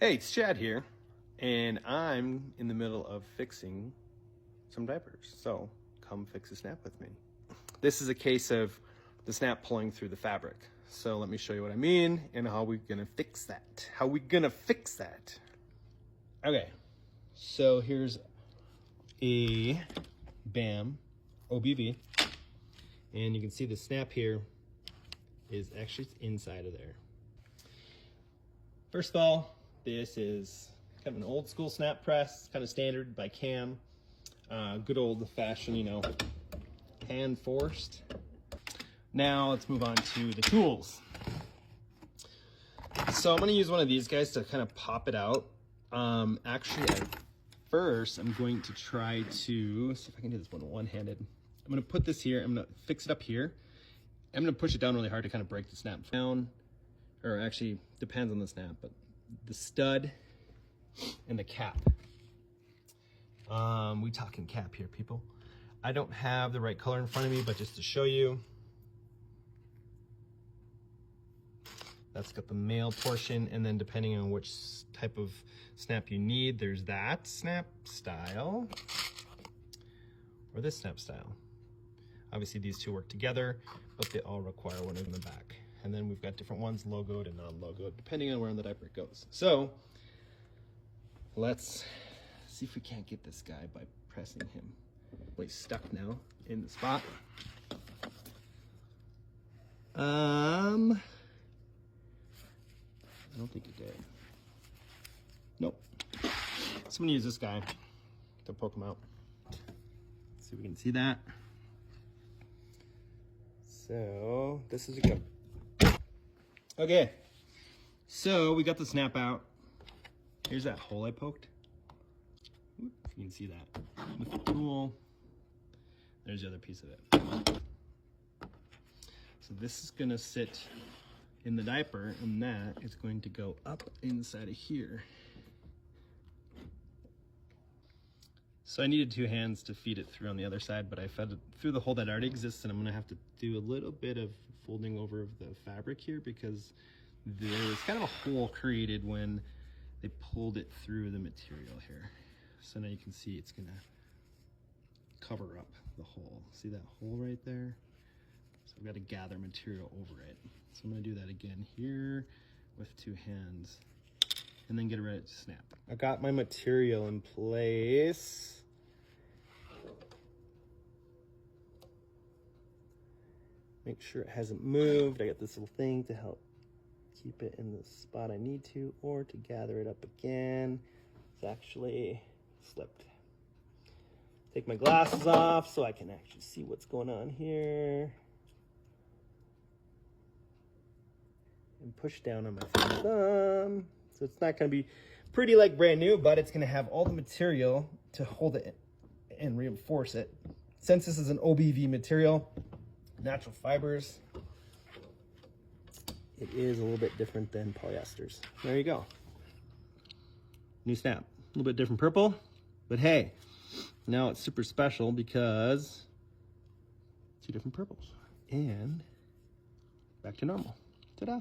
Hey, it's Chad here, and I'm in the middle of fixing some diapers, so come fix a snap with me. This is a case of the snap pulling through the fabric, so let me show you what I mean and how we're gonna fix that. Okay, so here's a BAM OBV, and you can see the snap here is actually inside of there. First of all, this is kind of an old school snap press, kind of standard by Cam. Good old fashioned, hand forced. Now let's move on to the tools. So I'm gonna use one of these guys to kind of pop it out. Actually, at first, I'm going to try to see if I can do this one-handed. I'm gonna put this here, I'm gonna fix it up here. I'm gonna push it down really hard to kind of break the snap down, or actually depends on the snap, but the stud and the cap. We talking cap here, people. I don't have the right color in front of me, but just to show you, that's got the male portion, and then depending on which type of snap you need, there's that snap style or this snap style. Obviously these two work together, but they all require one in the back. And then we've got different ones, logoed and non-logoed, depending on where in the diaper it goes. So let's see if we can't get this guy by pressing him. Well, he's stuck now in the spot. I don't think it did. Nope. So I'm gonna use this guy to poke him out. See if we can see that. So this is a good. Okay, so we got the snap out. Here's that hole I poked. If you can see that with the tool. There's the other piece of it. So this is gonna sit in the diaper, and that is going to go up inside of here. So I needed two hands to feed it through on the other side, but I fed it through the hole that already exists, and I'm gonna have to do a little bit of folding over of the fabric here because there's kind of a hole created when they pulled it through the material here. So now you can see it's gonna cover up the hole. See that hole right there? So I've got to gather material over it. So I'm gonna do that again here with two hands and then get it ready to snap. I got my material in place. Make sure it hasn't moved. I got this little thing to help keep it in the spot I need to, or to gather it up again. It's actually slipped. Take my glasses off so I can actually see what's going on here. And push down on my thumb. So it's not gonna be pretty like brand new, but it's gonna have all the material to hold it and reinforce it. Since this is an OBV material, natural fibers, it is a little bit different than polyesters. There you go. New snap. A little bit different purple, but hey, now it's super special because two different purples. And back to normal. Ta-da.